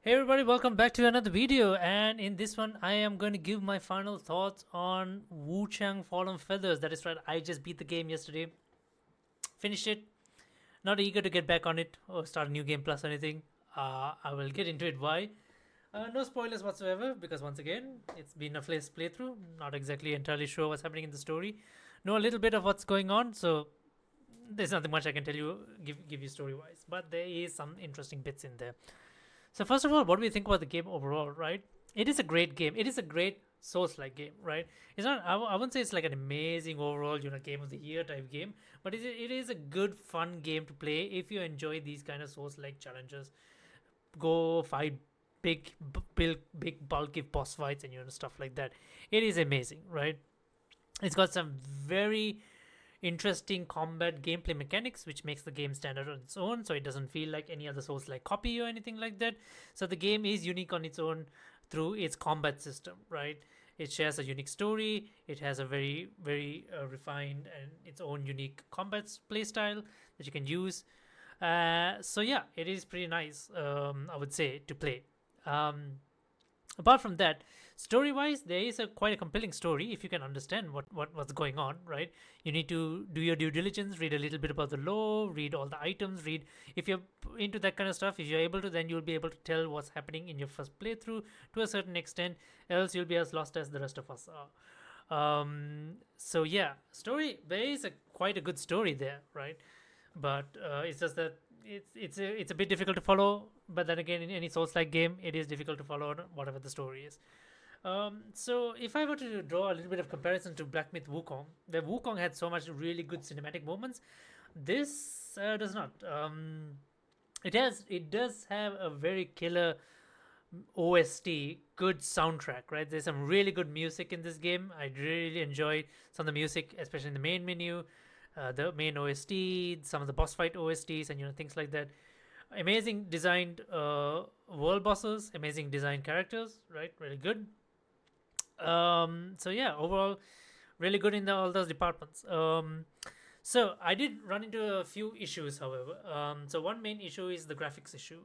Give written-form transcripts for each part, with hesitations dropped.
Hey everybody, welcome back to another video, and in this one I am going to give my final thoughts on Wuchang Fallen Feathers. That is right, I just beat the game yesterday, finished it, not eager to get back on it or start a new game plus anything. I will get into it why. No spoilers whatsoever because once again, it's been a first playthrough, not exactly entirely sure what's happening in the story. Know a little bit of what's going on, so there's nothing much I can tell you, give you story wise, but there is some interesting bits in there. So first of all, what do we think about the game overall, right? It is a great game. It is a great Souls-like game, right? It's not. I wouldn't say it's like an amazing overall, game of the year type game, but it is a good, fun game to play if you enjoy these kind of Souls-like challenges. Go fight big bulky boss fights and stuff like that. It is amazing, right? It's got some very interesting combat gameplay mechanics which makes the game stand out on its own, so it doesn't feel like any other Souls like copy or anything like that. So the game is unique on its own through its combat system, right? It shares a unique story, it has a very refined and its own unique combat playstyle that you can use. So yeah, it is pretty nice, I would say, to play. Apart from that, story wise, there is quite a compelling story if you can understand what's going on, right? You need to do your due diligence, read a little bit about the lore, read all the items, read if you're into that kind of stuff. If you're able to, then you'll be able to tell what's happening in your first playthrough to a certain extent, else you'll be as lost as the rest of us are. So yeah, story, there is quite a good story there, right? But it's just that it's a bit difficult to follow. But then again, in any Souls-like game, it is difficult to follow whatever the story is. So if I were to draw a little bit of comparison to Black Myth Wukong, where Wukong had so much really good cinematic moments, this does not. It does have a very killer OST, good soundtrack, right? There's some really good music in this game. I really enjoyed some of the music, especially in the main menu, the main OST, some of the boss fight OSTs, and things like that. Amazing designed world bosses, amazing designed characters, right? Really good. So yeah, overall, really good in all those departments. So I did run into a few issues, however. So one main issue is the graphics issue.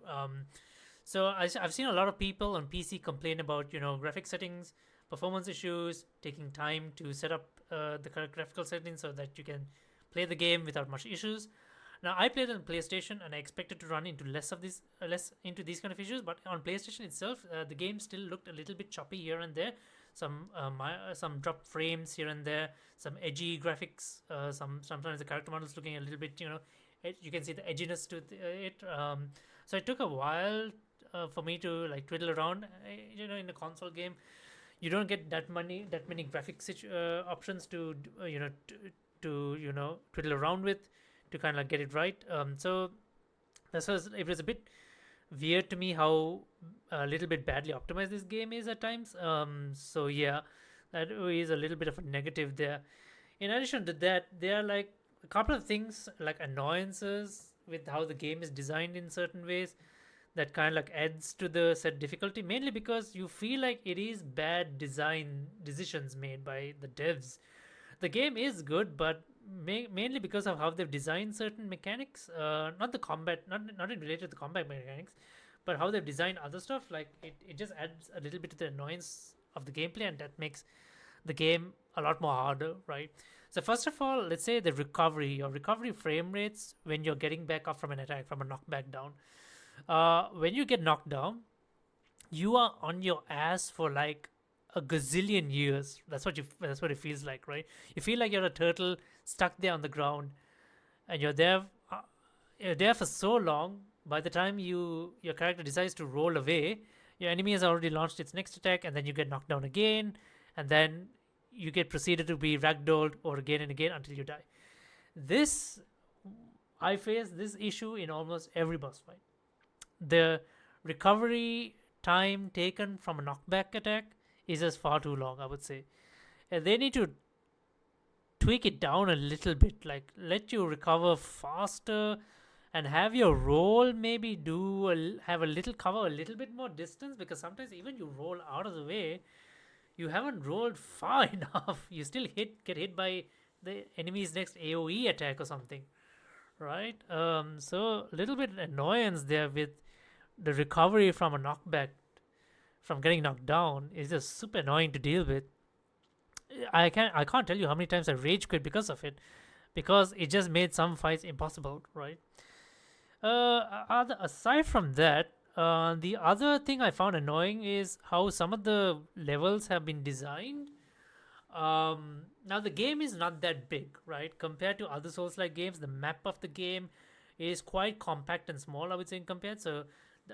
So I've seen a lot of people on PC complain about graphic settings, performance issues, taking time to set up the correct graphical settings so that you can play the game without much issues. Now I played on PlayStation and I expected to run into less into these kind of issues, but on PlayStation itself, the game still looked a little bit choppy here and there. Some dropped frames here and there, some edgy graphics. Sometimes the character models looking a little bit, you can see the edginess to it. So it took a while for me to like twiddle around. In a console game, you don't get that many graphics options to twiddle around with to kind of like get it right. So it was a bit weird to me how a little bit badly optimized this game is at times. So yeah, that is a little bit of a negative there. In addition to that, there are like a couple of things like annoyances with how the game is designed in certain ways that kind of like adds to the set difficulty, mainly because you feel like it is bad design decisions made by the devs. The game is good, but mainly because of how they've designed certain mechanics, not the combat, not in related to the combat mechanics, but how they've designed other stuff. Like it just adds a little bit to the annoyance of the gameplay, and that makes the game a lot more harder, right? So first of all, let's say your recovery frame rates when you're getting back up from an attack, from a knockback down. When you get knocked down, you are on your ass for like a gazillion years. That's what it feels like, right? You feel like you're a turtle stuck there on the ground, and you're there for so long. By the time your character decides to roll away, your enemy has already launched its next attack, and then you get knocked down again, and then you get proceeded to be ragdolled or again and again until you die. This I face this issue in almost every boss fight. The recovery time taken from a knockback attack is just far too long, I would say. They need to tweak it down a little bit, like let you recover faster and have your roll maybe have a little cover a little bit more distance, because sometimes even you roll out of the way, you haven't rolled far enough. You still get hit by the enemy's next AoE attack or something, right? So a little bit annoyance there with the recovery from a knockback, from getting knocked down, is just super annoying to deal with. I can't tell you how many times I rage quit because of it, because it just made some fights impossible, right? Aside from that, the other thing I found annoying is how some of the levels have been designed. Now the game is not that big, right? Compared to other Souls-like games, the map of the game is quite compact and small. I would say in compared, so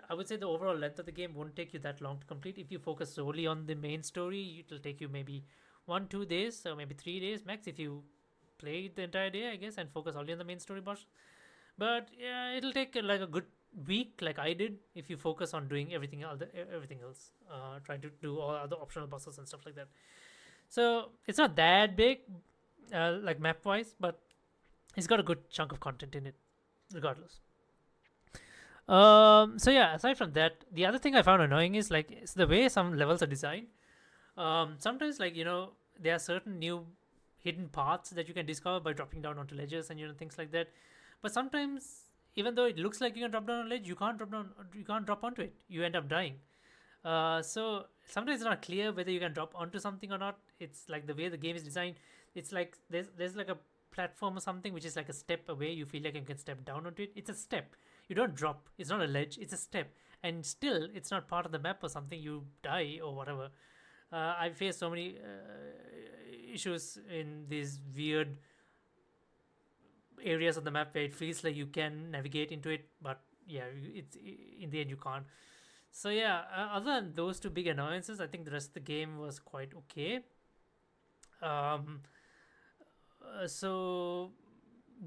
I would say the overall length of the game won't take you that long to complete. If you focus solely on the main story, it'll take you maybe 1 2 days or maybe 3 days max if you play the entire day, I guess, and focus only on the main story boss. But yeah, it'll take like a good week, like I did, if you focus on doing everything else, trying to do all other optional bosses and stuff like that. So it's not that big, like map wise, but it's got a good chunk of content in it, regardless. So yeah, aside from that, the other thing I found annoying is like it's the way some levels are designed. Sometimes, like, there are certain new hidden paths that you can discover by dropping down onto ledges and things like that. But sometimes, even though it looks like you can drop down on a ledge, you can't drop down. You can't drop onto it. You end up dying. So sometimes it's not clear whether you can drop onto something or not. It's like the way the game is designed. It's like there's like a platform or something which is like a step away. You feel like you can step down onto it. It's a step. You don't drop. It's not a ledge. It's a step. And still, it's not part of the map or something. You die or whatever. I've faced so many issues in these weird areas of the map where it feels like you can navigate into it, but yeah, it's in the end you can't. So yeah, other than those two big annoyances, I think the rest of the game was quite okay. Um, so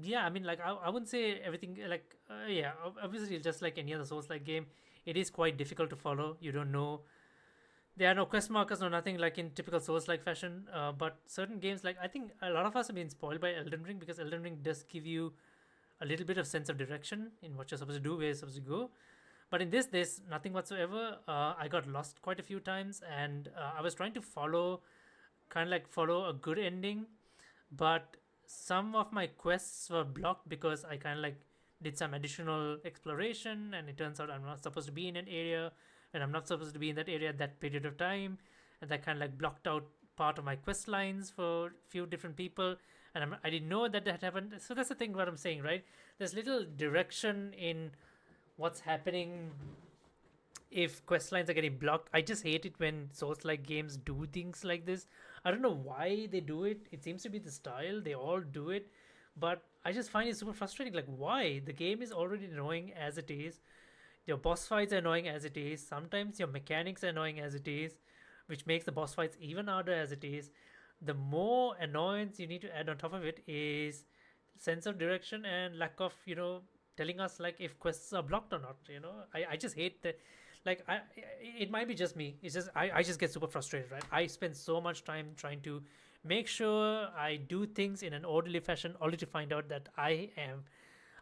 yeah, I mean, like I wouldn't say everything like yeah, obviously just like any other Souls like game, it is quite difficult to follow. You don't know, there are no quest markers, no nothing like in typical Souls like fashion. But certain games, like I think a lot of us have been spoiled by Elden Ring, because Elden Ring does give you a little bit of sense of direction in what you're supposed to do, where you're supposed to go. But in this, there's nothing whatsoever. I got lost quite a few times, and I was trying to kind of like follow a good ending, but some of my quests were blocked because I kind of like did some additional exploration, and it turns out I'm not supposed to be in an area, and I'm not supposed to be in that area at that period of time, and that kind of like blocked out part of my quest lines for a few different people, and I didn't know that that happened. So that's the thing what I'm saying, right? There's little direction in what's happening if quest lines are getting blocked. I just hate it when Souls like games do things like this. I don't know why they do it. It seems to be the style. They all do it. But I just find it super frustrating. Like, why? The game is already annoying as it is. Your boss fights are annoying as it is. Sometimes your mechanics are annoying as it is, which makes the boss fights even harder as it is. The more annoyance you need to add on top of it is sense of direction and lack of, telling us like if quests are blocked or not. I just hate that. Like, it might be just me. It's just I just get super frustrated, right? I spend so much time trying to make sure I do things in an orderly fashion, only to find out that I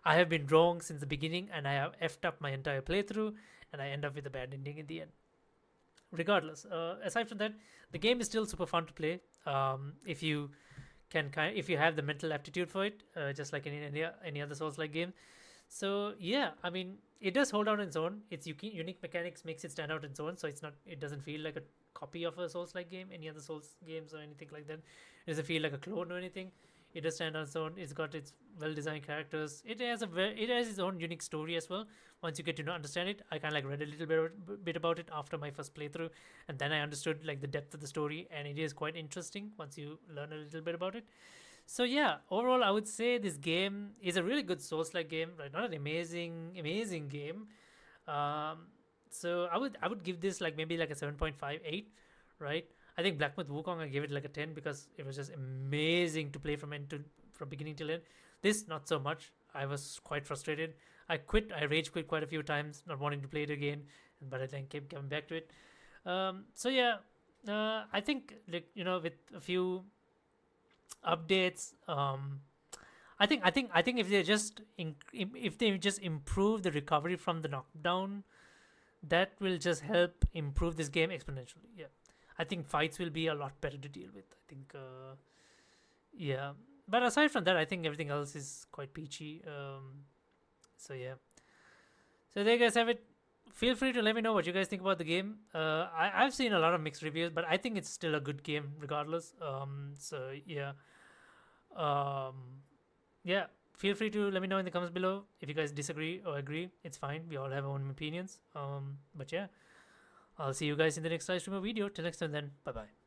have been wrong since the beginning, and I have effed up my entire playthrough, and I end up with a bad ending in the end. Regardless, aside from that, the game is still super fun to play. If you if you have the mental aptitude for it, just like any other Souls like game. So yeah, I mean, it does hold on its own. Its unique mechanics makes it stand out its own. So it doesn't feel like a copy of a Souls like game, any other Souls games or anything like that. It doesn't feel like a clone or anything. It does stand on its own. It's got its well designed characters. It has its own unique story as well. Once you get to know understand it, I kind of like read a little bit about it after my first playthrough, and then I understood like the depth of the story, and it is quite interesting once you learn a little bit about it. So yeah, overall, I would say this game is a really good Souls-like game, right? Not an amazing game. Um, so I would give this like maybe like a 7.58, right? I think Black Myth Wukong I gave it like a 10 because it was just amazing to play from beginning till end. This not so much. I was quite frustrated. I rage quit quite a few times, not wanting to play it again, but I then kept coming back to it. So yeah, I think like with a few updates. I think if they if they just improve the recovery from the knockdown, that will just help improve this game exponentially. Yeah, I think fights will be a lot better to deal with. I think yeah, but aside from that, I think everything else is quite peachy. So yeah, so there you guys have it. feel free to let me know what you guys think about the game. I've seen a lot of mixed reviews, but I think it's still a good game regardless. So yeah, um, yeah. Feel free to let me know in the comments below if you guys disagree or agree. It's fine. We all have our own opinions. But yeah, I'll see you guys in the next live stream or video. Till next time, then. Bye bye.